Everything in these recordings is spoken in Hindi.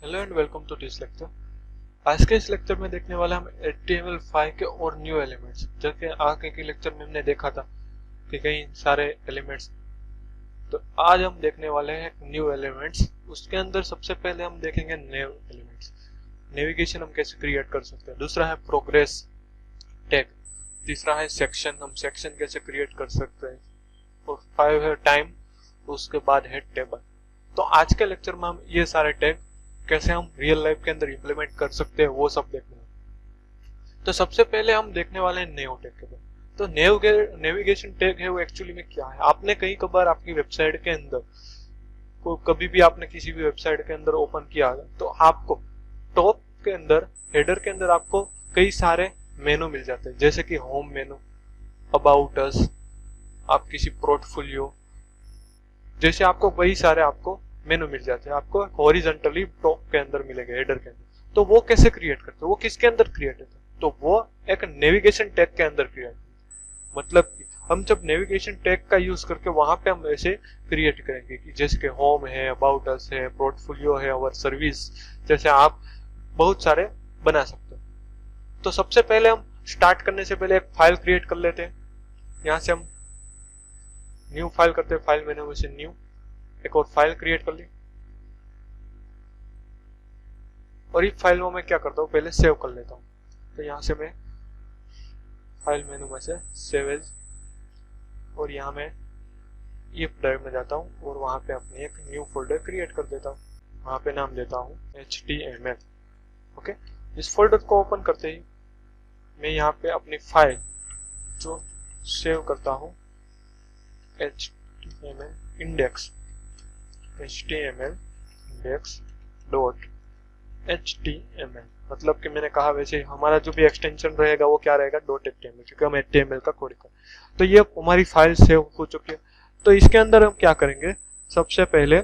Hello and welcome to this lecture. आज के इस लेक्चर में देखने वाले हम HTML5 के और न्यू एलिमेंट्स, जबकि आगे के लेक्चर में हमने देखा था कि कई सारे एलिमेंट्स। तो आज हम देखने वाले हैं न्यू एलिमेंट्स। उसके अंदर सबसे पहले हम देखेंगे नेव एलिमेंट्स। नेविगेशन हम कैसे क्रिएट कर सकते हैं। दूसरा है प्रोग्रेस टैग। तीसरा है सेक्शन, हम सेक्शन कैसे क्रिएट कर सकते हैं। और 5 है टाइम। उसके बाद है टेबल। तो आज के लेक्चर में हम ये सारे टैग कैसे हम रियल लाइफ के अंदर इंप्लीमेंट कर सकते हैं वो सब देखने वाले। तो सबसे पहले हम देखने वाले हैं नेव टैग के बारे में। तो नेविगेशन टैग है वो एक्चुअली में क्या है। आपने कई कबार आपकी वेबसाइट के अंदर को कभी भी आपने किसी भी वेबसाइट के अंदर ओपन किया तो आपको टॉप के अंदर हेडर के अंदर आपको कई सारे मेनू मिल जाते हैं, जैसे कि होम मेनू, अबाउट अस, आप किसी पोर्टफोलियो, जैसे आपको वही सारे आपको मेनू मिल जाते हैं। आपको हॉरिजॉन्टली टॉप के अंदर मिलेंगे, हेडर के अंदर। तो वो कैसे क्रिएट करते हैं, वो किसके अंदर क्रिएट होता है, तो वो एक नेविगेशन टैग के अंदर क्रिएट होता है। मतलब कि हम जब नेविगेशन टैग का यूज करके वहां पे हम ऐसे क्रिएट करेंगे कि जैसे कि होम है, अबाउट अस है, पोर्टफोलियो है, और सर्विस, जैसे आप बहुत सारे बना सकते हो। तो सबसे पहले हम स्टार्ट करने से पहले एक फाइल क्रिएट कर लेते हैं। यहां से हम न्यू फाइल करते हैं, फाइल मेनू में से न्यू, एक और फाइल क्रिएट कर ली। और इस फाइल में मैं क्या करता हूँ, पहले सेव कर लेता हूँ। तो यहाँ से मैं फाइल मेनू में से सेव एज, और यहाँ मैं ईफ ड्राइव में जाता हूँ और वहां पे अपनी एक न्यू फोल्डर क्रिएट कर देता हूँ। वहां पे नाम देता हूँ HTML। ओके, इस फोल्डर को ओपन करते ही मैं यहाँ पे अपनी फाइल जो सेव करता हूँ HTML index डॉट HTML, मतलब कि मैंने कहा वैसे हमारा जो भी एक्सटेंशन रहेगा वो क्या रहेगा, .html, क्योंकि हम HTML का कोड कर। तो ये हमारी फाइल सेव हो चुकी है। तो इसके अंदर हम क्या करेंगे, सबसे पहले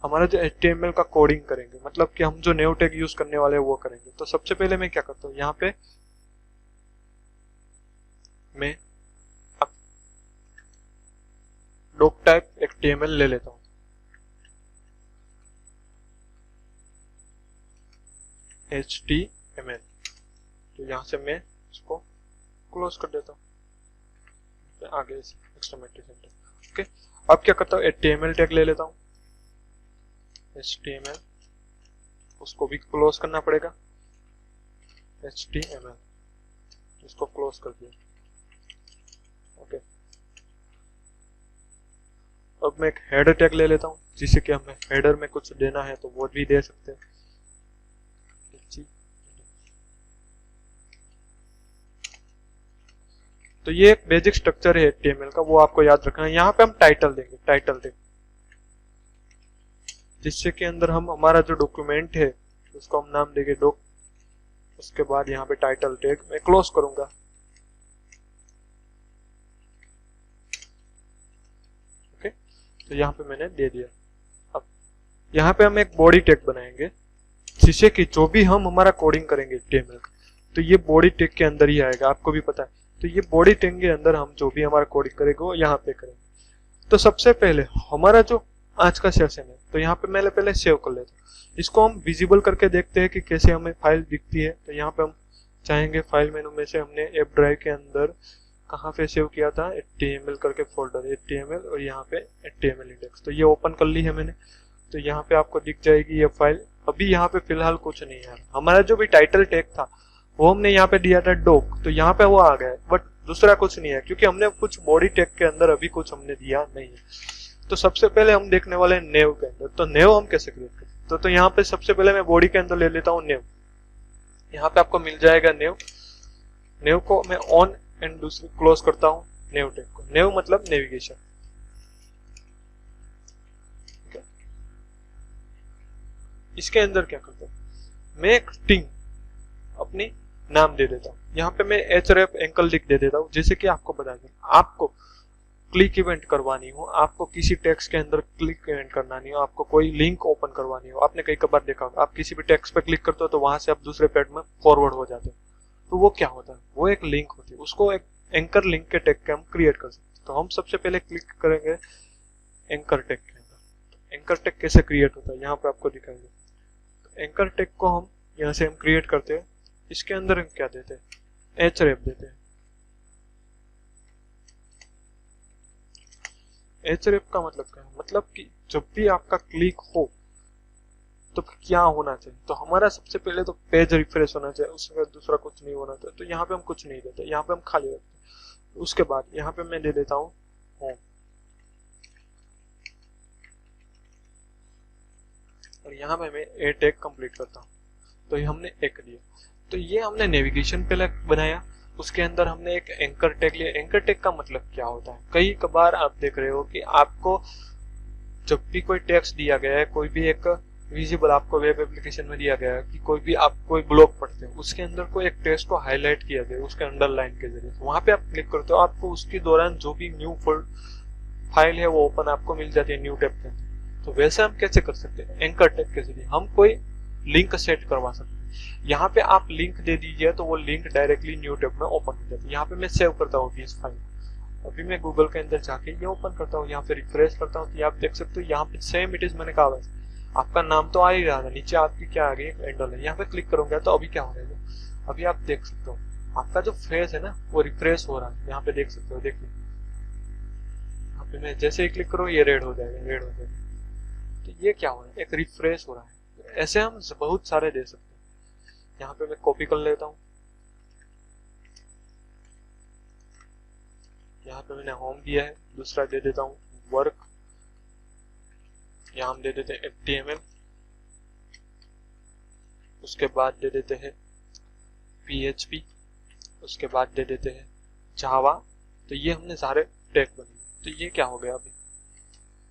हमारा जो HTML का कोडिंग करेंगे, मतलब कि हम जो नेव टैग यूज करने वाले हैं वो करेंगे। तो सबसे पहले मैं क्या करता हूँ, यहाँ पे मैं डॉक टाइप HTML ले लेता हूँ। HTML, तो यहाँ से मैं इसको क्लोज कर देता हूँ। आगे एक्सक्लेमेटरी सिंबल। ओके, अब क्या करता हूँ, HTML टैग ले लेता हूँ। HTML, उसको भी क्लोज करना पड़ेगा। HTML, इसको क्लोज कर दिया। ओके, अब मैं एक हेडर टैग ले लेता हूँ, जिससे कि हमें हेडर में कुछ देना है तो वो भी दे सकते हैं। तो ये एक बेसिक स्ट्रक्चर है HTML का, वो आपको याद रखना है। यहाँ पे हम टाइटल देंगे, टाइटल देंगे, जिससे के अंदर हम हमारा जो डॉक्यूमेंट है उसको हम नाम देंगे डॉक। उसके बाद यहाँ पे टाइटल टैग मैं क्लोज करूंगा। ओके, तो यहाँ पे मैंने दे दिया। अब यहाँ पे हम एक बॉडी टैग बनाएंगे, जिससे कि जो भी हम हमारा कोडिंग करेंगे HTML का, तो ये बॉडी टैग के अंदर ही आएगा, आपको भी पता है। तो ये बॉडी टैग के अंदर हम जो भी हमारा कोडिंग करेंगे वो यहाँ पे करेंगे। तो सबसे पहले हमारा जो आज का सेशन है, तो यहाँ पे मैं पहले सेव कर लेता हूँ। इसको हम विजिबल करके देखते हैं कि कैसे हमें फाइल दिखती है। तो यहाँ पे हम चाहेंगे फाइल मेनू में से हमने एप ड्राइव के अंदर कहाँ पे सेव किया था, HTML करके फोल्डर HTML, और यहाँ पे HTML इंडेक्स, तो ये ओपन कर ली है मैंने। तो यहाँ पे आपको दिख जाएगी ये फाइल। अभी यहाँ पे फिलहाल कुछ नहीं है। हमारा जो भी टाइटल टैग था वो हमने यहाँ पे दिया था डॉक, तो यहाँ पे वो आ गया है, बट दूसरा कुछ नहीं है, क्योंकि हमने कुछ बॉडी टैग के अंदर अभी कुछ हमने दिया नहीं है। तो सबसे पहले हम देखने वाले हैं नेव के अंदर। तो नेव हम कैसे क्रिएट करते हैं, तो यहाँ पे सबसे पहले मैं बॉडी के अंदर ले लेता हूँ नेव। यहाँ पे आपको मिल जाएगा नेव। नेव को मैं ऑन एंड दूसरी क्लोज करता हूँ नेव टैग को। नेव मतलब नेविगेशन। इसके अंदर क्या करता हूँ, मैं एक स्ट्रिंग अपनी नाम दे देता हूँ। यहाँ पे मैं href एंकल लिख दे देता हूँ, जैसे कि आपको बता दें, आपको क्लिक इवेंट करवानी हो, आपको किसी टेक्स्ट के अंदर क्लिक इवेंट करना नहीं हो, आपको कोई लिंक ओपन करवानी हो। आपने कई बार देखा होगा, आप किसी भी टेक्स्ट पे क्लिक करते हो तो वहां से आप दूसरे पेज में फॉरवर्ड हो जाते हो। तो वो क्या होता है, वो एक लिंक होती है, उसको एक एंकर लिंक के टैग के हम क्रिएट कर सकते हैं। तो हम सबसे पहले क्लिक करेंगे एंकर टैग के अंदर। एंकर टैग कैसे क्रिएट होता है यहाँ पे आपको दिखाएंगे। एंकर टैग को हम यहाँ से हम क्रिएट करते हैं, इसके अंदर हम क्या देते हैं, href देते हैं। href का मतलब क्या है, मतलब कि जब भी आपका क्लिक हो तो क्या होना चाहिए, तो हमारा सबसे पहले तो पेज रिफ्रेश होना चाहिए, उसके दूसरा कुछ नहीं होना चाहिए। तो यहाँ पे हम कुछ नहीं देते, यहाँ पे हम खाली रखते हैं। उसके बाद यहाँ पे मैं दे देता हूँ होम, और यहाँ पे मैं ए टैग कंप्लीट करता हूँ। तो ये हमने एक दिया। तो ये हमने नेविगेशन पहले बनाया, उसके अंदर हमने एक एंकर टैग लिया। एंकर टैग का मतलब क्या होता है, कई कबार आप देख रहे हो कि आपको जब भी कोई टेक्स्ट दिया गया है, कोई भी एक विजिबल आपको वेब एप्लीकेशन में दिया गया है कि कोई भी आप कोई ब्लॉग पढ़ते हो, उसके अंदर कोई एक टेक्स्ट को हाईलाइट किया गया उसके अंडरलाइन के जरिए, तो वहां पे आप क्लिक करते हो, आपको उसके दौरान जो भी न्यू फाइल है वो ओपन आपको मिल जाती है न्यू टैब के अंदर। तो वैसे हम कैसे कर सकते हैं, एंकर टैग के जरिए हम कोई लिंक सेट करवा सकते हैं। यहाँ पे आप लिंक दे दीजिए तो वो लिंक डायरेक्टली न्यू टैब में ओपन हो जाती है। यहाँ पे मैं सेव करता हूँ इस फाइल, अभी मैं गूगल के अंदर जाके ये ओपन करता हूँ, यहाँ पे रिफ्रेश करता हूँ, तो आप देख सकते हो यहाँ पे सेम इट इज मैंने कहा वैसे आपका नाम तो आ ही रहा था, नीचे आपकी क्या आ गई हैंडल है। यहाँ पे क्लिक करूंगा तो अभी क्या हो रहा है, अभी आप देख सकते हो आपका जो फेस है ना वो रिफ्रेश हो रहा है। यहाँ पे देख सकते हो, देखिए यहाँ पे मैं जैसे ही क्लिक करूँ ये रेड हो जाएगा, रेड हो जाएगा। तो ये क्या हो रहा है, एक रिफ्रेश हो रहा है। तो ऐसे हम बहुत सारे दे सकते हैं। यहाँ पे मैं कॉपी कर लेता हूँ, यहाँ पे मैंने होम दिया है, दूसरा दे देता हूँ वर्क, यहाँ हम दे देते हैं HTML, उसके बाद दे देते हैं PHP, उसके बाद दे देते हैं जावा। तो ये हमने सारे टैग बने। तो ये क्या हो गया अभी,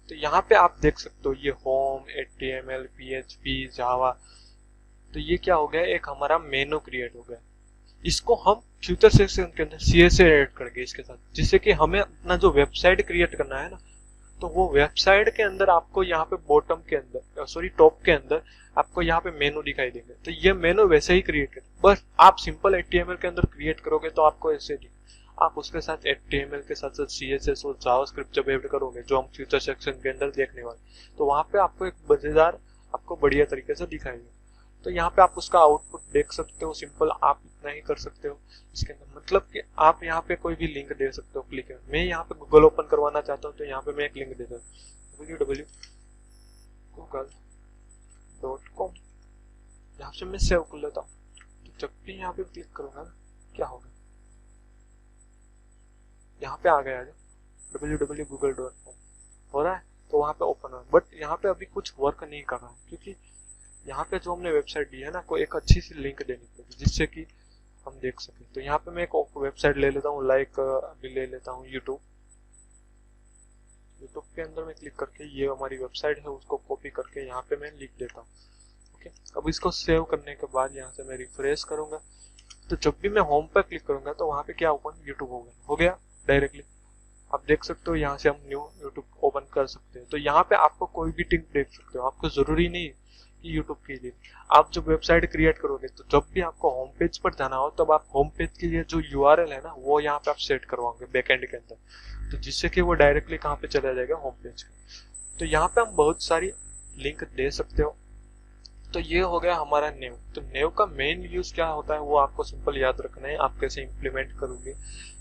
तो यहाँ पे आप देख सकते हो ये होम, HTML, PHP, जावा। तो ये क्या हो गया, एक हमारा मेनू क्रिएट हो गया। इसको हम फ्यूचर सेक्शन के अंदर CSS ऐड करेंगे इसके साथ, जिससे कि हमें अपना जो वेबसाइट क्रिएट करना है ना, तो वो वेबसाइट के अंदर आपको यहाँ पे बॉटम के अंदर टॉप के अंदर आपको यहाँ पे मेनू दिखाई देंगे। तो ये मेनू वैसे ही क्रिएट करें, बस आप सिंपल HTML के अंदर क्रिएट करोगे तो आपको ऐसे दिखे। आप उसके साथ HTML के साथ साथ CSS और जावास्क्रिप्ट जब ऐड करोगे, जो हम फ्यूचर सेक्शन के अंदर देखने वाले, तो वहां पे आपको एक मजेदार, आपको बढ़िया तरीके से दिखाएगा। तो यहाँ पे आप उसका आउटपुट देख सकते हो, सिंपल आप इतना ही कर सकते हो इसके अंदर। मतलब कि आप यहाँ पे कोई भी लिंक दे सकते हो क्लिक। मैं यहाँ पे गूगल ओपन करवाना चाहता हूँ, तो यहाँ पे मैं एक लिंक देता हूँ www.google.com, यहाँ से मैं सेव कर लेता हूँ। तो जब भी यहाँ पे क्लिक करूंगा क्या होगा, यहाँ पे आ गया www.google.com हो रहा है, तो वहां पे ओपन हो। बट यहाँ पे अभी कुछ वर्क नहीं कर रहा है, क्योंकि यहाँ पे जो हमने वेबसाइट दी है ना, कोई एक अच्छी सी लिंक देनी पड़ेगी जिससे कि हम देख सकें। तो यहाँ पे मैं एक वेबसाइट ले लेता हूँ, लाइक अभी ले लेता हूँ यूट्यूब के अंदर मैं क्लिक करके ये हमारी वेबसाइट है उसको कॉपी करके यहाँ पे मैं लिख देता हूँ। ओके, अब इसको सेव करने के बाद यहाँ से मैं रिफ्रेश करूंगा, तो जब भी मैं होम पर क्लिक करूंगा तो वहां पे क्या ओपन, यूट्यूब हो गया डायरेक्टली। आप देख सकते हो यहाँ से हम न्यू यूट्यूब ओपन कर सकते हैं। तो यहाँ पे आपको कोई भी लिंक देख सकते हो, आपको जरूरी नहीं कि यूट्यूब के लिए। आप जब वेबसाइट क्रिएट करोगे तो जब भी आपको होम पेज पर जाना हो, तब आप होम पेज के लिए जो URL है ना, वो यहाँ पे आप सेट करवाओगे बैकएंड के अंदर, तो जिससे कि वो डायरेक्टली कहाँ पे चला जाएगा, होम पेज पे। तो यहाँ पे हम बहुत सारी लिंक दे सकते हो। तो ये हो गया हमारा नेव। तो नेव का मेन यूज क्या होता है वो आपको सिंपल याद रखना है, आप कैसे इंप्लीमेंट करोगे।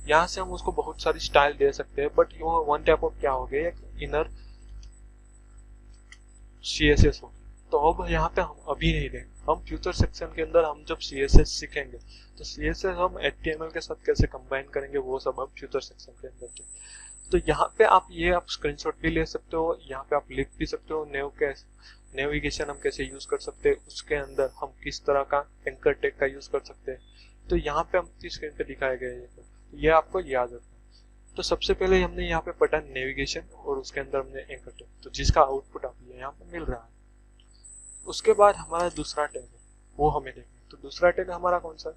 यहाँ से हम उसको बहुत सारी स्टाइल दे सकते हैं, बट वो वन टाइप ऑफ क्या हो गया, इनर CSS हो। तो अब यहाँ पे हम अभी नहीं देंगे, हम फ्यूचर सेक्शन के अंदर हम जब CSS सीखेंगे तो CSS हम HTML के साथ कैसे कंबाइन करेंगे वो सब हम फ्यूचर सेक्शन के अंदर देंगे। तो यहाँ पे आप स्क्रीनशॉट भी ले सकते हो, यहाँ पे आप लिख भी सकते हो नेविगेशन हम कैसे यूज कर सकते हैं, उसके अंदर हम किस तरह का एंकर टैग का यूज कर सकते हैं। तो यहाँ पे हम स्क्रीन पे दिखाए गए ये आपको याद रखना। तो सबसे पहले हमने यहाँ पे पढ़ा नेविगेशन और उसके अंदर हमने एंकर टैग, तो जिसका आउटपुट आपको यहाँ पे मिल रहा है। उसके बाद हमारा दूसरा टैग है वो हमें देखना। तो दूसरा टैग हमारा कौन सा है,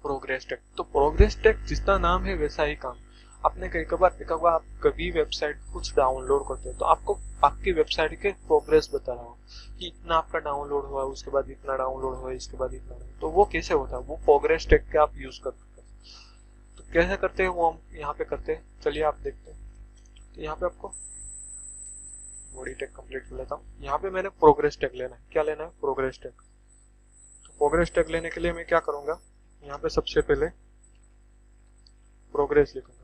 प्रोग्रेस टैग। तो प्रोग्रेस टैग जिसका नाम है वैसा ही काम। आपने कई बार देखा होगा, आप कभी वेबसाइट कुछ डाउनलोड करते हो तो आपको आपकी वेबसाइट के प्रोग्रेस बता रहा हो कि इतना आपका डाउनलोड हुआ, उसके बाद इतना डाउनलोड हुआ, इसके बाद इतना। तो वो कैसे होता है, वो प्रोग्रेस टैग के आप यूज कर सकते हो। तो कैसे करते हैं वो हम यहाँ पे करते हैं, चलिए आप देखते हैं। तो यहाँ पे आपको बॉडी टैग कंप्लीट कर लेता हूँ। यहाँ पे मैंने प्रोग्रेस टैग लेना है। क्या लेना है? Progress tag. तो प्रोग्रेस टैग लेने के लिए मैं क्या करूंगा, यहाँ पे सबसे पहले प्रोग्रेस लिखूंगा।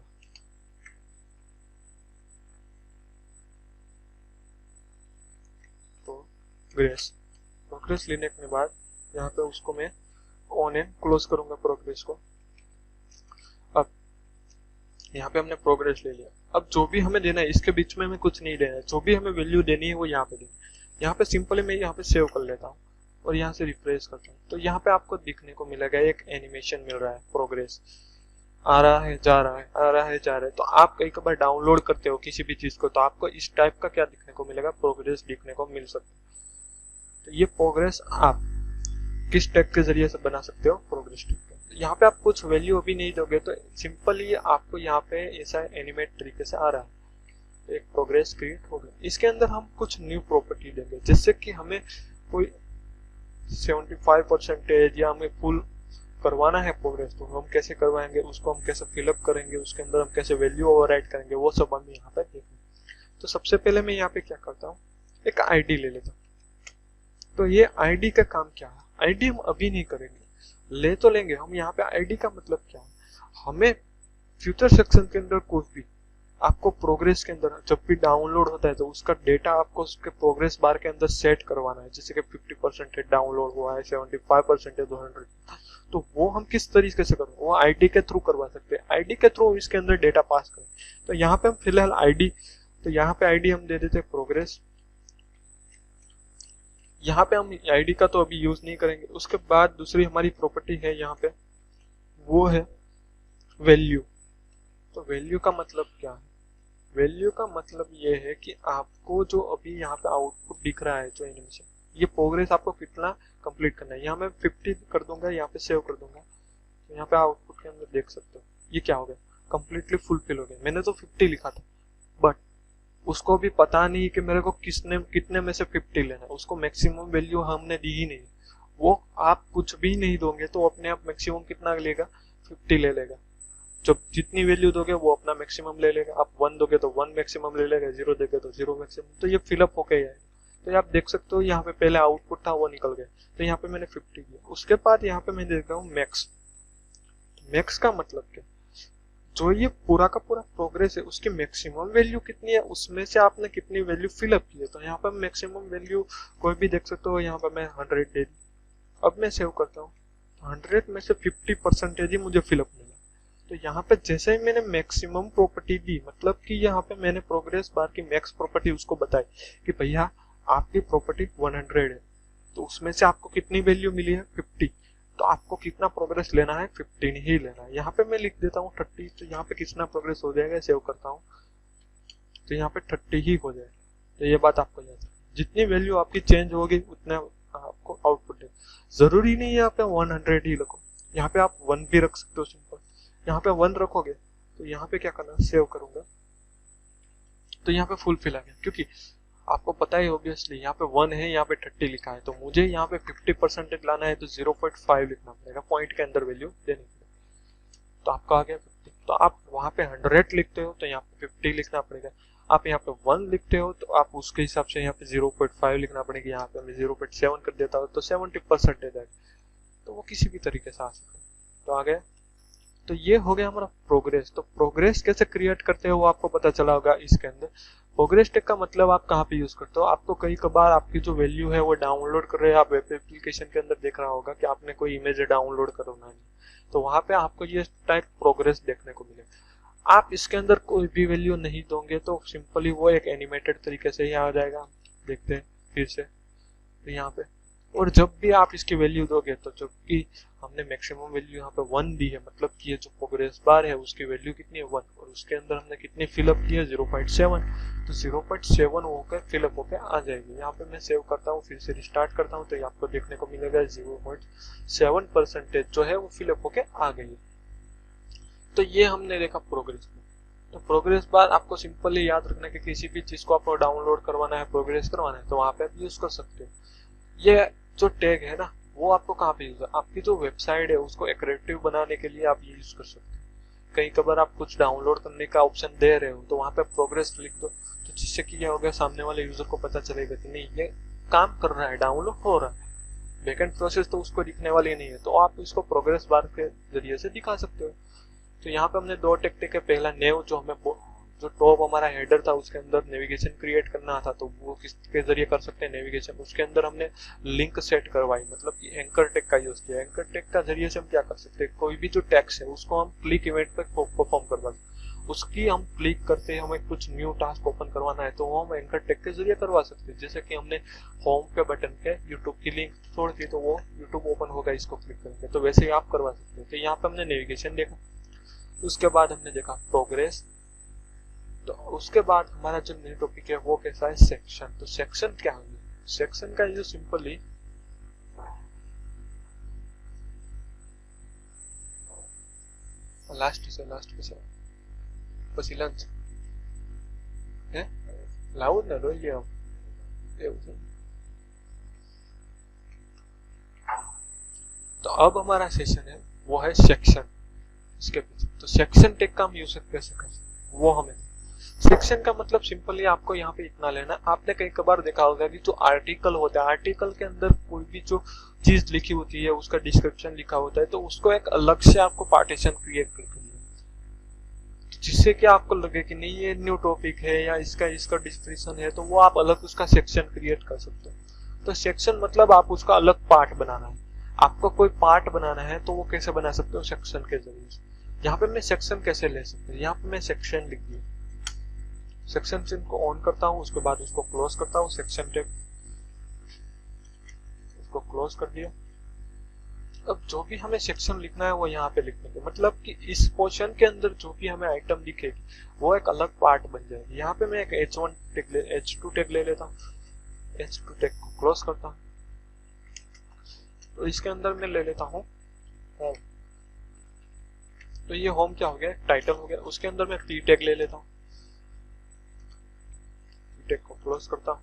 प्रोग्रेस लेने के बाद यहाँ पे उसको मैं ऑन एंड क्लोज करूंगा प्रोग्रेस को। अब यहाँ पे हमने प्रोग्रेस ले लिया। अब जो भी हमें देना है इसके बीच में हमें कुछ नहीं देना है, जो भी हमें वैल्यू देनी है वो यहाँ पे देनी है। यहाँ पे सिंपली मैं यहाँ पे सेव कर लेता हूँ और यहाँ से रिफ्रेश करता हूँ, तो यहाँ पे आपको दिखने को मिलेगा एक एनिमेशन मिल रहा है, प्रोग्रेस आ रहा है जा रहा है, आ रहा है जा रहा है। तो आप कई बार डाउनलोड करते हो किसी भी चीज को, तो आपको इस टाइप का क्या दिखने को मिलेगा, प्रोग्रेस दिखने को मिल सकता है। तो ये प्रोग्रेस आप किस टैग के जरिए से बना सकते हो, प्रोग्रेस टैग। यहाँ पे आप कुछ वैल्यू अभी नहीं दोगे तो सिंपली आपको यहाँ पे ऐसा एनिमेट तरीके से आ रहा है, एक प्रोग्रेस क्रिएट हो गया। इसके अंदर हम कुछ न्यू प्रॉपर्टी देंगे, जिससे कि हमें कोई 75% या हमें फुल करवाना है प्रोग्रेस, तो हम कैसे करवाएंगे, उसको हम कैसे फिलअप करेंगे, उसके अंदर हम कैसे वैल्यू ओवरराइट करेंगे, वो सब हम यहाँ पे देखेंगे। तो सबसे पहले मैं यहाँ पे क्या करता हूँ, एक आईडी ले लेता हूँ। तो ये आईडी का काम क्या है, आईडी हम अभी नहीं करेंगे, ले तो लेंगे हम। यहाँ पे आईडी का मतलब क्या है, हमें फ्यूचर सेक्शन के अंदर कुछ भी आपको प्रोग्रेस के अंदर जब भी डाउनलोड होता है तो उसका डेटा आपको उसके प्रोग्रेस बार के अंदर सेट करवाना है। जैसे कि 50% डाउनलोड हुआ है, 75% 200, तो वो हम किस तरीके से करें, वो आईडी के थ्रू करवा सकते हैं। आईडी के थ्रू इसके अंदर डेटा पास करें। तो यहाँ पे हम फिलहाल आईडी, तो यहाँ पे आईडी हम दे देते हैं प्रोग्रेस। यहाँ पे हम आईडी का तो अभी यूज नहीं करेंगे। उसके बाद दूसरी हमारी प्रॉपर्टी है यहाँ पे, वो है वैल्यू। तो वैल्यू का मतलब क्या है, वैल्यू का मतलब ये है कि आपको जो अभी यहाँ पे आउटपुट दिख रहा है, जो एनिमेशन, ये प्रोग्रेस आपको कितना कंप्लीट करना है। यहाँ मैं 50 कर दूंगा, यहाँ पे सेव कर दूंगा, तो यहाँ पे आउटपुट के अंदर देख सकते हो ये क्या हो गया, कंप्लीटली फुलफिल हो गया। मैंने तो 50 लिखा था, बट उसको भी पता नहीं कि मेरे को कितने में से 50 लेना है। उसको मैक्सिमम वैल्यू हमने दी ही नहीं। वो आप कुछ भी नहीं दोगे तो अपने आप मैक्सिमम कितना लेगा, 50 ले लेगा। जब जितनी वैल्यू दोगे वो अपना मैक्सिमम ले लेगा। आप 1 दोगे तो 1 मैक्सिमम ले लेगा, 0 दोगे तो 0 मैक्सिमम। तो ये फिलअप होके आएगा। तो आप देख सकते हो यहाँ पे पहले आउटपुट था वो निकल गया, तो यहाँ पे मैंने 50 दिया। उसके बाद यहाँ पे मैं देख रहा हूँ मैक्स। मैक्स का मतलब क्या, जो ये पूरा का पूरा प्रोग्रेस है उसकी मैक्सिमम वैल्यू कितनी है, उसमें से आपने कितनी वैल्यू फिलअप की है। तो यहाँ पर मैक्सिमम वैल्यू कोई भी देख सकते हो, यहाँ पर मैं 100 दे दी। अब मैं सेव करता हूँ, 100 में से 50% ही मुझे फिलअप मिला। तो यहाँ पे जैसे ही मैंने मैक्सिमम प्रॉपर्टी दी, मतलब कि यहाँ पे मैंने प्रोग्रेस बार की मैक्स प्रॉपर्टी उसको बताई कि भैया आपकी प्रॉपर्टी 100 है, तो उसमें से आपको कितनी वैल्यू मिली है, 50। तो आपको कितना प्रोग्रेस लेना है, 15 ही लेना है। यहाँ पे मैं लिख देता हूँ 30, तो यहाँ पे कितना प्रोग्रेस हो जाएगा, सेव करता हूँ, तो यहाँ पे 30 ही हो जाएगा। तो ये बात आपको याद है, जितनी वैल्यू आपकी चेंज होगी उतना आपको आउटपुट है। जरूरी नहीं है यहाँ पे 100 ही रखो, यहाँ पे आप 1 भी रख सकते हो सिंपल। यहाँ पे 1 रखोगे तो यहाँ पे क्या करना, सेव करूंगा, तो यहाँ पे फुलफिल आ गया। क्योंकि आपको पता है ऑब्वियसली यहाँ पे 1 है, यहाँ पे 30 लिखा है, तो मुझे यहाँ पे 50% लाना है तो 0.5 लिखना पड़ेगा, पॉइंट के अंदर वैल्यू देनी पड़ेगी। तो आपका आ गया 50। तो आप वहां पे 100 लिखते हो तो यहाँ पे 50 लिखना पड़ेगा। आप यहाँ पे 1 लिखते हो तो आप उसके हिसाब से यहाँ पे 0.5 लिखना पड़ेगा। यहाँ पे मैं 0.7 कर देता हूँ तो 70% है, तो वो किसी भी तरीके से आ सकता है। तो आ गया। तो ये हो गया हमारा प्रोग्रेस। तो प्रोग्रेस कैसे क्रिएट करते हो वो आपको पता चला होगा इसके अंदर। प्रोग्रेस टैग का मतलब आप कहाँ पे यूज करते हो, आपको कई कबार आपकी जो वैल्यू है वो डाउनलोड कर रहे हैं, आप वेब एप्लीकेशन के अंदर देख रहा होगा कि आपने कोई इमेज डाउनलोड करना है, तो वहां पे आपको ये टाइप प्रोग्रेस देखने को मिलेगा। आप इसके अंदर कोई भी वैल्यू नहीं दोगे तो सिंपली वो एक एनिमेटेड तरीके से ही आ जाएगा। देखते हैं फिर से, तो यहाँ पे, और जब भी आप इसकी वैल्यू दोगे तो जबकि हमने मैक्सिमम वैल्यू यहाँ पे 1 दी है, मतलब कि ये जो प्रोग्रेस बार है उसकी वैल्यू कितनी है 1, और उसके अंदर हमने कितनी फिलअप की है 0.7, तो 0.7 होकर फिलअप होकर आ जाएगी। यहाँ पे मैं सेव करता हूँ, फिर से रिस्टार्ट करता हूँ, तो आपको देखने को मिलेगा 0.7% जो है वो फिलअप होकर आ गई। तो ये हमने देखा प्रोग्रेस में। तो प्रोग्रेस बार आपको सिंपली याद रखना कि किसी भी चीज को आपको डाउनलोड करवाना है, प्रोग्रेस करवाना है, तो वहां पे आप यूज कर सकते हो। ये जो टैग है ना वो आपको कहाँ पे यूज है, आपकी जो वेबसाइट है उसको एट्रैक्टिव बनाने के लिए आप ये यूज कर सकते हो। कहीं कबार आप कुछ डाउनलोड करने का ऑप्शन दे रहे हो तो वहां पे प्रोग्रेस लिख दो, तो जिससे कि क्या हो गया, सामने वाले यूजर को पता चलेगा कि नहीं ये काम कर रहा है, डाउनलोड हो रहा है। बैकएंड प्रोसेस तो उसको दिखने वाली नहीं है, तो आप इसको प्रोग्रेस बार के जरिए से दिखा सकते हो। तो यहाँ पे हमने दो टेक्निक है। पहला नेव, जो हमें जो टॉप हमारा हेडर था उसके अंदर नेविगेशन क्रिएट करना था, तो वो किसके जरिए कर सकते हैं नेविगेशन। उसके अंदर हमने लिंक सेट करवाई, मतलब कि एंकर टैग का यूज किया। एंकर टैग का जरिए से हम क्या कर सकते हैं, कोई भी जो टैग्स है उसको हम क्लिक इवेंट पे परफॉर्म करवा सकते, उसकी हम क्लिक करते हैं, हमें कुछ न्यू टास्क ओपन करवाना है तो वो हम एंकर टैग के जरिए करवा सकते हैं। जैसे कि हमने होम के बटन पे यूट्यूब की लिंक छोड़ दी तो वो यूट्यूब ओपन होगा इसको क्लिक करेंगे, तो वैसे ही आप करवा सकते हैं। तो यहाँ पे हमने नेविगेशन देखा, उसके बाद हमने देखा प्रोग्रेस। तो उसके बाद हमारा जो मेन टॉपिक है वो कैसा है, सेक्शन। तो सेक्शन क्या है, सेक्शन का यूज सिंपली लास्ट पे પછી લંચ હે લાવું ને લઈ લે એવું છે। तो अब हमारा सेशन है वो है सेक्शन। इसके पीछे तो सेक्शन टैग का हम यूज कैसे कर सकते वो हमें। सेक्शन का मतलब सिंपली आपको यहाँ पे इतना लेना, आपने कई बार देखा होगा कि जो आर्टिकल होता है, आर्टिकल के अंदर कोई भी जो चीज लिखी होती है उसका डिस्क्रिप्शन लिखा होता है, तो उसको एक अलग से आपको पार्टीशन क्रिएट करके जिससे कि आपको लगे कि नहीं ये न्यू टॉपिक है या इसका डिस्क्रिप्शन है, तो वो आप अलग उसका सेक्शन क्रिएट कर सकते हो। तो सेक्शन मतलब आप उसका अलग पार्ट बनाना है। आपको कोई पार्ट बनाना है तो वो कैसे बना सकते हो, सेक्शन के जरिए से। यहाँ पे मैं सेक्शन कैसे ले सकते हैं, यहाँ पे मैं सेक्शन लिख दिया, सेक्शन चिन्ह को ऑन करता हूँ, उसके बाद उसको क्लोज करता हूँ, सेक्शन टैग उसको क्लोज कर दिया। अब जो भी हमें सेक्शन लिखना है वो यहाँ पे लिखने के मतलब कि इस पोर्शन के अंदर जो भी हमें आइटम दिखेगी वो एक अलग पार्ट बन जाएगी। यहाँ पे मैं एक H1 टैग H2 टैग ले लेता हूँ, H2 टैग को क्लोज करता हूँ। तो इसके अंदर मैं ले लेता हूँ होम। तो ये होम क्या हो गया, टाइटल हो गया। उसके अंदर मैं P टैग ले लेता हूँ, P टैग को क्लोज करता हूँ।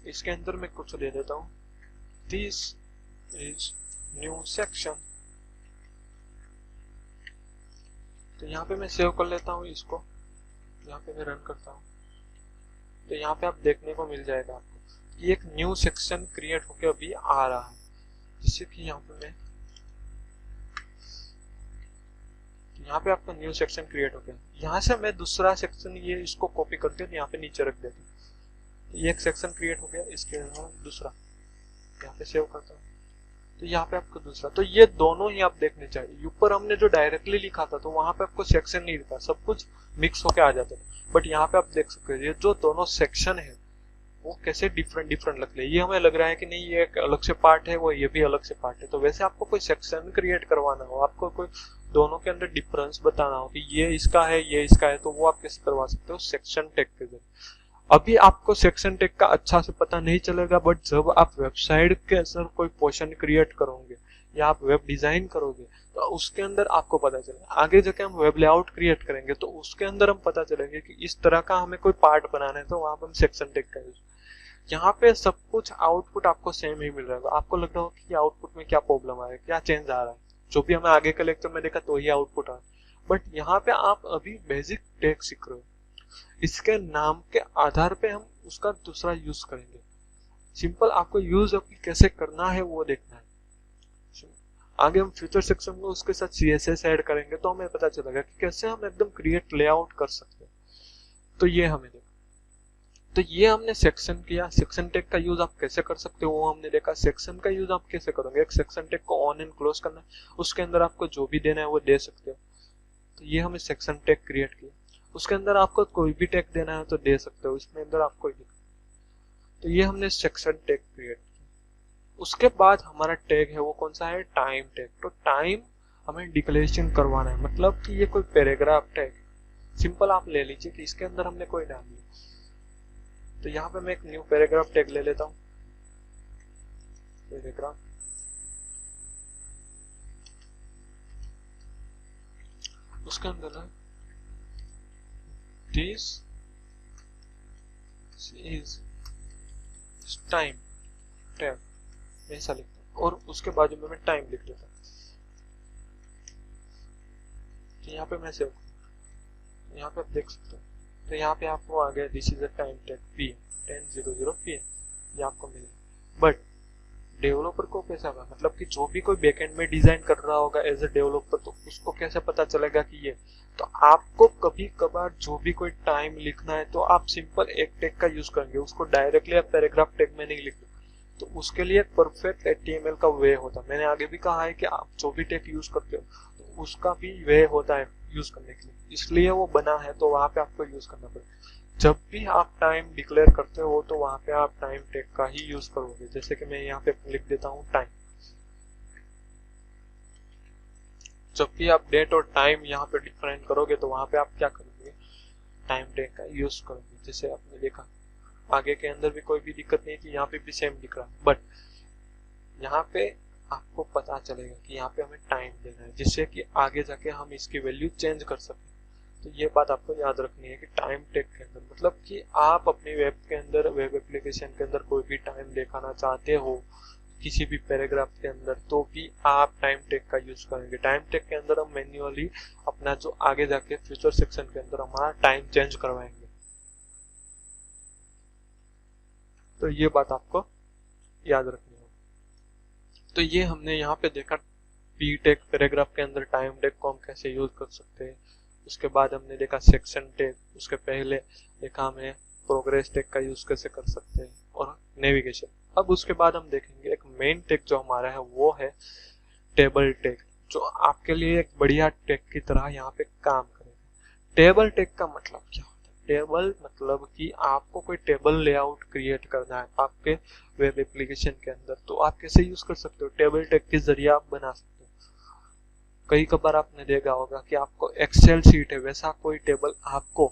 इसके अंदर मैं कुछ दे देता हूँ, दिस इज न्यू सेक्शन। तो यहाँ पे मैं सेव कर लेता हूँ इसको, यहाँ पे मैं रन करता हूँ। तो यहाँ पे आप देखने को मिल जाएगा आपको कि एक न्यू सेक्शन क्रिएट होकर अभी आ रहा है। जिससे कि यहाँ पे आपका न्यू सेक्शन क्रिएट हो गया। यहाँ से मैं दूसरा सेक्शन ये इसको कॉपी करके यहाँ पे नीचे रख देता हूँ। ये एक सेक्शन क्रिएट हो गया, इसके अलावा दूसरा यहाँ पे सेव करता हूँ। तो यहाँ पे आपको दूसरा, तो ये दोनों ही आप देखने चाहिए। ऊपर हमने जो डायरेक्टली लिखा था तो वहां पे आपको सेक्शन नहीं दिखा, सब कुछ मिक्स होके आ जाता था। बट यहाँ पे आप देख सकते हो ये जो दोनों सेक्शन है वो कैसे डिफरेंट लग रहे हैं। ये हमें लग रहा है कि नहीं ये एक अलग से पार्ट है, वो ये भी अलग से पार्ट है। तो वैसे आपको कोई सेक्शन क्रिएट करवाना हो, आपको कोई दोनों के अंदर डिफरेंस बताना हो कि ये इसका है ये इसका है, तो वो आप कैसे करवा सकते हो, सेक्शन टैग के जरिए। अभी आपको सेक्शन टैग का अच्छा से पता नहीं चलेगा, बट जब आप वेबसाइट के अंदर कोई पोर्शन क्रिएट करोगे या आप वेब डिजाइन करोगे तो उसके अंदर आपको पता चलेगा। आगे जाके हम वेब लेआउट क्रिएट करेंगे तो उसके अंदर हम पता चलेंगे कि इस तरह का हमें कोई पार्ट बनाना है, तो वहां पर हम सेक्शन टैग का यूज। यहाँ पे सब कुछ आउटपुट आपको सेम ही मिल रहा है। आपको लग रहा हो कि आउटपुट में क्या प्रॉब्लम आ रहा है, क्या चेंज आ रहा है, जो भी हमें आगे के लेक्चर में देखा तो ही आउटपुट आ रहा है। बट यहाँ पे आप अभी बेसिक टैग सीख रहे हो, इसके नाम के आधार पे हम उसका दूसरा यूज करेंगे। सिंपल आपको यूज अभी कैसे करना है वो देखना है। आगे हम फ्यूचर सेक्शन में उसके साथ CSS ऐड करेंगे तो हमें पता चलेगा कि कैसे हम एकदम क्रिएट लेआउट कर सकते हैं। तो ये हमें देखा, तो ये हमने सेक्शन किया। सेक्शन टैग का यूज आप कैसे कर सकते हो वो हमने देखा। सेक्शन का यूज आप कैसे करोगे, एक सेक्शन टैग को ऑन एंड क्लोज करना है, उसके अंदर आपको जो भी देना है वो दे सकते हो। तो ये हमें सेक्शन टैग क्रिएट किया। उसके अंदर आपको कोई भी टैग देना है तो दे सकते हो, इसमें अंदर आपको। तो ये हमने सेक्शन टैग क्रिएट किया। उसके बाद हमारा टैग है वो कौन सा है, टाइम टैग। तो टाइम हमें डिक्लेरेशन करवाना है, मतलब कि ये कोई पैराग्राफ टैग सिंपल आप ले लीजिए कि इसके अंदर हमने कोई डाल दिया। तो यहाँ पे मैं एक न्यू पैराग्राफ टैग ले लेता हूँ, पैराग्राफ। उसके अंदर है दिस इज टाइम टैग, ऐसा लिखता हूँ और उसके बाजू में मैं टाइम लिख देता हूँ। यहाँ पे मैं सेव, यहाँ पे आप देख सकते हो तो यहाँ पे आपको आ गया this is a time tag PM 10:00 PM, ये आपको मिलेगा। बट डेवलपर को कैसा होगा, मतलब कि जो भी कोई बैकएंड में डिजाइन कर रहा होगा एज ए डेवलपर, तो उसको कैसे पता चलेगा कि ये, तो आपको कभी कभार जो भी कोई टाइम लिखना है तो आप सिंपल एक टैग का यूज करेंगे, उसको डायरेक्टली आप पैराग्राफ टैग में नहीं लिखते। तो उसके लिए एक परफेक्ट HTML का वे होता है। मैंने आगे भी कहा है कि आप जो भी टैग यूज करते हो तो उसका भी वे होता है यूज करने के लिए, इसलिए वो बना है, तो वहां पे आपको यूज करना पड़ेगा। जब भी आप टाइम डिक्लेयर करते हो तो वहां पे आप टाइम टैग का ही यूज करोगे। जैसे कि मैं यहाँ पे लिख देता हूँ टाइम। जब भी आप डेट और टाइम यहाँ पे डिफाइन करोगे तो वहां पे आप क्या करोगे, टाइम टैग का यूज करोगे। जैसे आपने देखा आगे के अंदर भी कोई भी दिक्कत नहीं थी, यहाँ पे भी सेम दिख रहा है, बट यहाँ पे आपको पता चलेगा कि यहाँ पे हमें टाइम देना है, जिससे कि आगे जाके हम इसकी वैल्यू चेंज कर सकें। तो ये बात आपको याद रखनी है कि टाइम टैग के अंदर मतलब कि आप अपनी वेब के अंदर, वेब एप्लीकेशन के अंदर कोई भी टाइम दिखाना चाहते हो किसी भी पैराग्राफ के अंदर, तो भी आप टाइम टैग का यूज करेंगे। टाइम टैग के अंदर हम मैन्युअली अपना जो आगे जाके फ्यूचर सेक्शन के अंदर हमारा टाइम चेंज करवाएंगे। तो ये बात आपको याद रखनी होगी। तो ये हमने यहाँ पे देखा पी टैग पैराग्राफ के अंदर टाइम टैग को हम कैसे यूज कर सकते हैं। उसके बाद हमने देखा सेक्शन टैग, उसके पहले देखा हमें प्रोग्रेस टैग का यूज कैसे कर सकते हैं और नेविगेशन। अब उसके बाद हम देखेंगे एक मेन टैग जो हमारा है वो है टेबल टैग, जो आपके लिए एक बढ़िया टैग की तरह यहाँ पे काम करेगा। टेबल टैग का मतलब क्या होता है? टेबल मतलब कि आपको कोई टेबल लेआउट क्रिएट करना है आपके वेब एप्लीकेशन के अंदर, तो आप कैसे यूज कर सकते हो, टेबल टैग के जरिए आप बना सकते हो। कई बार आपने देखा होगा कि आपको एक्सेल सीट है, वैसा कोई टेबल आपको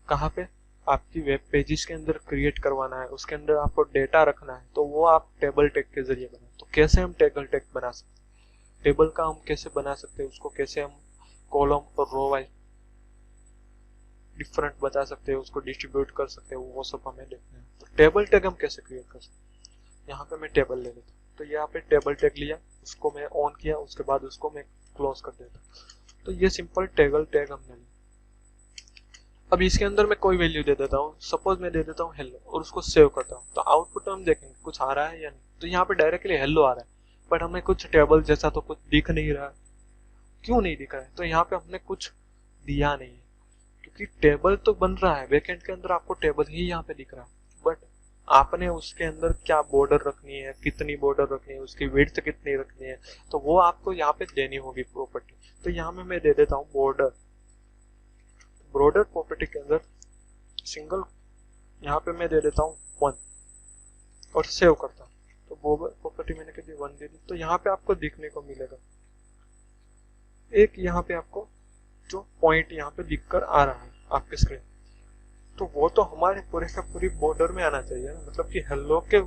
कहाँ पे आपकी वेब पेजेस के अंदर क्रिएट करवाना है, उसके अंदर आपको डेटा रखना है, तो वो आप टेबल टैग के जरिए बनाए। तो कैसे हम टेबल टैग बना सकते हैं, टेबल का हम कैसे बना सकते हैं, उसको कैसे हम कॉलम और रो वाइज डिफरेंट बता सकते हैं, उसको डिस्ट्रीब्यूट कर सकते हैं, वो सब हमें देखना है। तो टेबल टैग हम कैसे क्रिएट कर सकते हैं, यहाँ पे मैं टेबल ले लेता हूँ। तो यहाँ पे टेबल टैग लिया, उसको मैं ऑन किया, उसके बाद उसको मैं क्लोज कर देता हूँ। तो ये सिंपल टेबल टैग हमने लिया। अब इसके अंदर मैं कोई वैल्यू दे देता हूँ, सपोज मैं दे देता हूँ हेलो और उसको सेव करता हूँ। तो आउटपुट हम देखेंगे कुछ आ रहा है या नहीं। तो यहाँ पे डायरेक्टली हेलो आ रहा है, बट हमें कुछ टेबल जैसा तो कुछ दिख नहीं रहा है। क्यों नहीं दिख रहा है? तो यहाँ पे हमने कुछ दिया नहीं है, क्योंकि टेबल तो बन रहा है बैकएंड के अंदर, आपको टेबल ही यहाँ पे दिख रहा है, बट आपने उसके अंदर क्या बॉर्डर रखनी है, कितनी बॉर्डर रखनी है, उसकी विड्थ कितनी रखनी है, तो वो आपको यहाँ पे देनी होगी प्रॉपर्टी। तो यहाँ में मैं दे देता हूँ बॉर्डर। बॉर्डर प्रॉपर्टी के अंदर सिंगल यहाँ पे मैं दे देता हूँ 1 और सेव करता हूँ। तो बॉर्डर प्रॉपर्टी मैंने कह दी 1 दे दी। तो यहाँ पे आपको देखने को मिलेगा एक यहाँ पे आपको जो पॉइंट यहाँ पे दिखकर आ रहा है आपके स्क्रीन, तो वो तो हमारे पूरे का पूरी बॉर्डर में आना चाहिए ना, मतलब कि हेलो के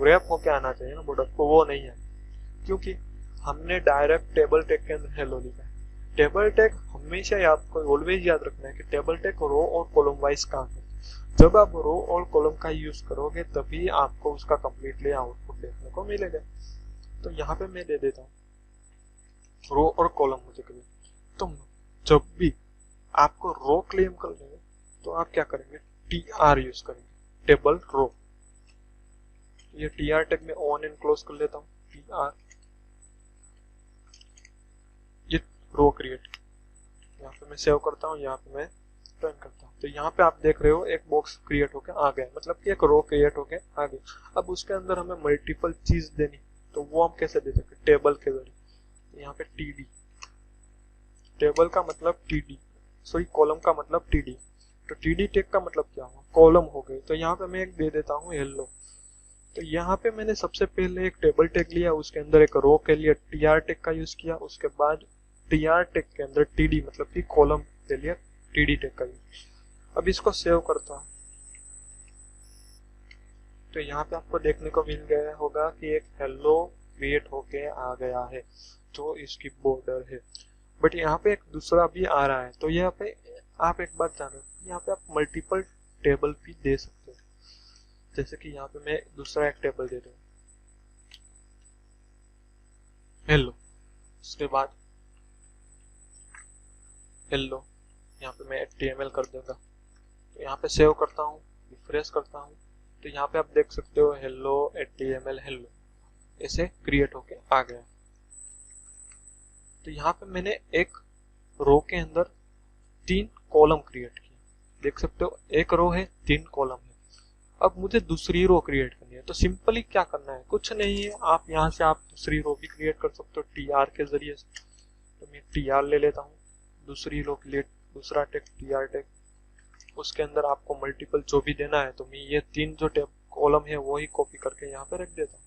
रैप होके आना चाहिए ना बॉर्डर को, वो नहीं है क्योंकि हमने डायरेक्ट टेबल टैग के अंदर हेलो लिखा है। टेबल टैग हमेशा आपको ऑलवेज याद रखना है कि टेबल टैग रो और कॉलम वाइज काम है। जब आप रो और कॉलम का यूज करोगे तभी आपको उसका कंप्लीटली आउटपुट देखने को मिलेगा। तो यहाँ पे मैं दे देता हूँ रो और कॉलम मुझे करें। तो जब भी आपको रो क्लेम कर लेंगे तो आप क्या करेंगे, TR यूज करेंगे, टेबल रो। ये TR टैग में ऑन एंड क्लोज कर लेता हूँ, TR, ये रो क्रिएट, यहाँ पे मैं सेव करता हूँ, यहाँ पे मैं रन करता हूँ। तो यहाँ पे आप देख रहे हो एक बॉक्स क्रिएट होके आ गया, मतलब कि एक रो क्रिएट होके आ गया। अब उसके अंदर हमें मल्टीपल चीज देनी, तो वो हम कैसे दे सकते, टेबल के जरिए। यहाँ पे TD, टेबल का मतलब TD, सॉरी कॉलम का मतलब TD। तो TD टैग का मतलब क्या हुआ, कॉलम हो गए। तो यहाँ पे मैं एक दे देता हूँ हेलो। तो यहाँ पे मैंने सबसे पहले एक टेबल टैग लिया, उसके अंदर एक रो के लिए TR टैग का यूज किया, उसके बाद TR टैग के अंदर TD मतलब कि कॉलम के लिए TD टैग का यूज। अब इसको सेव करता हूँ। तो यहाँ पे आपको देखने को मिल गया होगा कि एक हेलो क्रिएट होके आ गया है जो इसकी बॉर्डर है, बट यहाँ पे एक दूसरा भी आ रहा है। तो यहाँ पे आप एक बात जानो, यहाँ पे आप मल्टीपल टेबल भी दे सकते हो। जैसे कि यहाँ पे मैं दूसरा एक टेबल दे दूँ हेलो, उसके बाद हेलो, यहाँ पे मैं HTML कर दूंगा। तो यहाँ पे सेव करता हूँ, रिफ्रेश करता हूँ, तो यहाँ पे आप देख सकते हो हेलो HTML हेलो ऐसे क्रिएट होके आ गया। तो यहाँ पे मैंने एक रो के अंदर 3 कॉलम क्रिएट किए, देख सकते हो एक रो है 3 कॉलम है। अब मुझे दूसरी रो क्रिएट करनी है, तो सिंपली क्या करना है, कुछ नहीं है, आप यहाँ से आप दूसरी रो भी क्रिएट कर सकते हो TR के जरिए से। तो मैं TR ले लेता हूँ, दूसरी रो के लिए दूसरा टैग TR टैग, उसके अंदर आपको मल्टीपल जो भी देना है, तो मैं ये 3 जो टैब कॉलम है वो ही कॉपी करके यहाँ पे रख देता हूँ।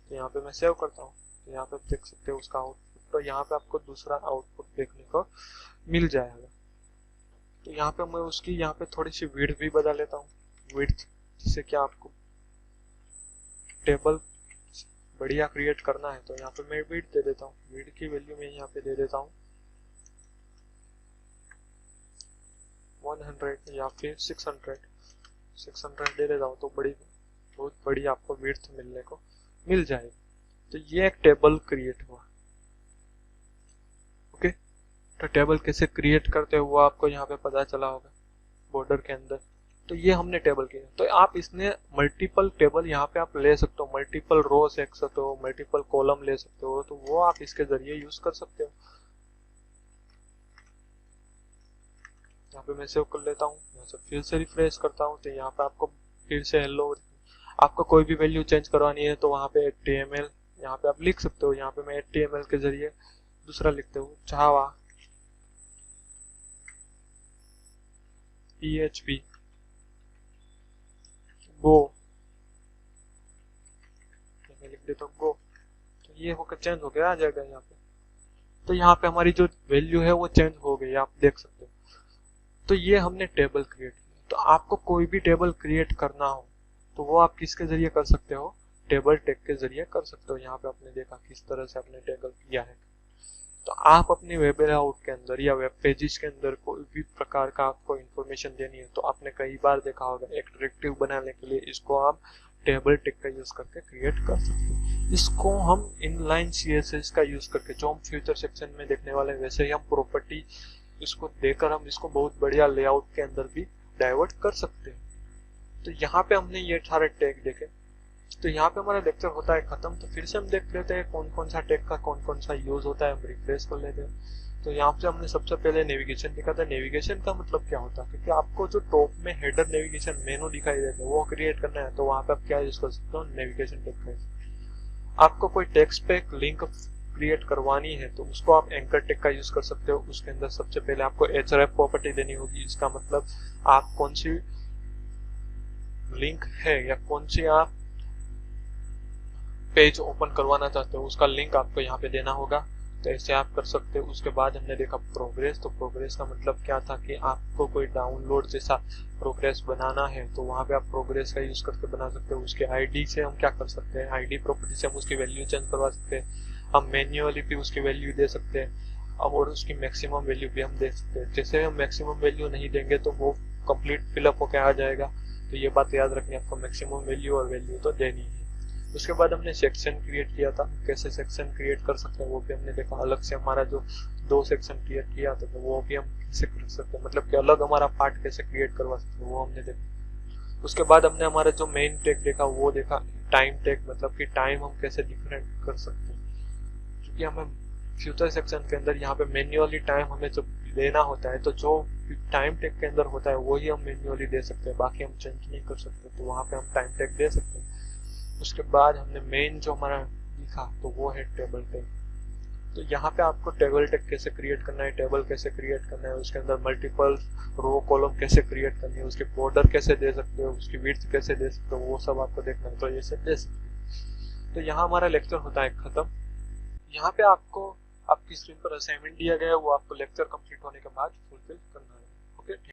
तो यहाँ पे मैं सेव करता हूँ, तो यहाँ पे देख सकते हो उसका आउटपुट, तो यहाँ पे आपको दूसरा आउटपुट देखने को मिल जाएगा। तो यहाँ पे मैं उसकी यहाँ पे थोड़ी सी विड्थ भी बदल लेता हूँ, विड्थ, जिससे कि आपको टेबल बढ़िया क्रिएट करना है। तो यहाँ पे मैं विड्थ दे देता हूँ, विड्थ की वैल्यू मैं यहाँ पे दे देता हूँ 100 या फिर 600 दे देता हूँ, तो बहुत बड़ी आपको विड्थ मिलने को मिल जाएगी। तो ये एक टेबल क्रिएट हुआ। ओके, तो टेबल कैसे क्रिएट करते हो वो आपको यहाँ पे पता चला होगा बॉर्डर के अंदर। तो ये हमने टेबल किया, तो आप इसने मल्टीपल टेबल यहाँ पे आप ले सकते हो, मल्टीपल रो ले सकते हो, मल्टीपल कॉलम ले सकते हो, तो वो आप इसके जरिए यूज कर सकते हो। यहाँ पे मैं सेव कर लेता हूँ, यहाँ से फिर से रिफ्रेश करता हूँ, तो यहाँ पे आपको फिर से हेलो, आपको कोई भी वैल्यू चेंज करवानी है तो वहाँ पे HTML यहाँ पे आप लिख सकते हो। यहाँ पे मैं HTML के जरिए दूसरा लिखते हूँ जावा PHP गो, मैं लिख देता हूँ गो, तो ये होकर चेंज हो गया आ जाएगा यहाँ पे। तो यहाँ पे हमारी जो वैल्यू है वो चेंज हो गई, आप देख सकते हो। तो ये हमने टेबल क्रिएट किया। तो आपको कोई भी टेबल क्रिएट करना हो तो वो आप किसके जरिए कर सकते हो, टेबल टैग के जरिए कर सकते हो। यहाँ पे आपने देखा किस तरह से आपने टेबल किया है। तो आप अपने वेब लेआउट के अंदर या वेब पेजेस के अंदर कोई भी प्रकार का आपको इंफॉर्मेशन देनी है, तो आपने कई बार देखा होगा एट्रैक्टिव बनाने के लिए इसको आप टेबल टैग का यूज करके क्रिएट कर सकते हैं। इसको हम इनलाइन CSS का यूज करके, जो हम फ्यूचर सेक्शन में देखने वाले हैं, वैसे ही हम प्रॉपर्टी इसको देकर हम इसको बहुत बढ़िया लेआउट के अंदर भी डाइवर्ट कर सकते हैं। तो यहाँ पे हमने ये सारे टैग देखे। तो यहाँ पे हमारा लेक्चर होता है खत्म। तो फिर से हम देख लेते हैं कौन कौन सा टैग का कौन कौन सा यूज होता है, हम रिफ्रेश कर लेते हैं। तो यहाँ पे हमने सबसे पहले नेविगेशन लिखा था। नेविगेशन का मतलब क्या होता है, क्योंकि आपको जो टॉप में हेडर नेविगेशन मेनू दिखाई देता है वो क्रिएट करना है, तो वहां पे आप क्या यूज कर सकते हो, नेविगेशन टैग का। आपको कोई टेक्स्ट पे लिंक क्रिएट करवानी है तो उसको आप एंकर टैग का यूज कर सकते हो। उसके अंदर सबसे पहले आपको href प्रॉपर्टी देनी होगी। इसका मतलब आप कौन सी लिंक है या कौन सी आप पेज ओपन करवाना चाहते हो उसका लिंक आपको यहाँ पे देना होगा। तो ऐसे आप कर सकते हो। उसके बाद हमने देखा प्रोग्रेस। तो प्रोग्रेस का मतलब क्या था कि आपको कोई डाउनलोड जैसा प्रोग्रेस बनाना है तो वहां पे आप प्रोग्रेस का यूज करके बना सकते हो। उसके आईडी से हम क्या कर सकते हैं, आईडी प्रॉपर्टी से हम उसकी वैल्यू चेंज करवा सकते हैं। हम मैन्युअली भी उसकी वैल्यू दे सकते हैं और उसकी मैक्सिमम वैल्यू भी हम दे सकते हैं। जैसे हम मैक्सिमम वैल्यू नहीं देंगे तो वो कंप्लीट फिलअप होके आ जाएगा। तो ये बात याद रखनी, आपको मैक्सिमम वैल्यू और वैल्यू तो देनी है। उसके बाद हमने सेक्शन क्रिएट किया था। कैसे सेक्शन क्रिएट कर सकते हैं वो भी हमने देखा। अलग से हमारा जो 2 सेक्शन क्रिएट किया था तो वो भी हम कैसे कर सकते हैं, मतलब कि अलग हमारा पार्ट कैसे क्रिएट करवा सकते हैं वो हमने देखा। उसके बाद हमने हमारा जो मेन टैग देखा वो देखा टाइम टैग, मतलब कि टाइम हम कैसे डिफरेंट कर सकते हैं। क्योंकि हमें फ्यूचर सेक्शन के अंदर यहाँ पे मैन्युअली टाइम हमें जब लेना होता है तो जो टाइम टैग के अंदर होता है वही हम मैन्युअली दे सकते हैं, बाकी हम चेंज नहीं कर सकते। तो वहां पे हम टाइम टैग दे सकते हैं। उसके बाद हमने मेन जो हमारा लिखा तो वो है टेबल टैग। तो यहाँ पे आपको टेबल टैग कैसे क्रिएट करना है, टेबल कैसे क्रिएट करना है, उसके अंदर मल्टीपल रो कॉलम कैसे क्रिएट करनी है, उसके बॉर्डर कैसे दे सकते हो, उसकी विड्थ कैसे दे सकते हो, वो सब आपको देखना है। तो ये सब दे सकते हैं। तो यहाँ हमारा लेक्चर होता है खत्म। यहाँ पे आपको आपकी स्क्रीन पर असाइनमेंट दिया गया है, वो आपको लेक्चर कंप्लीट होने के बाद फुलफिल करना है। ओके।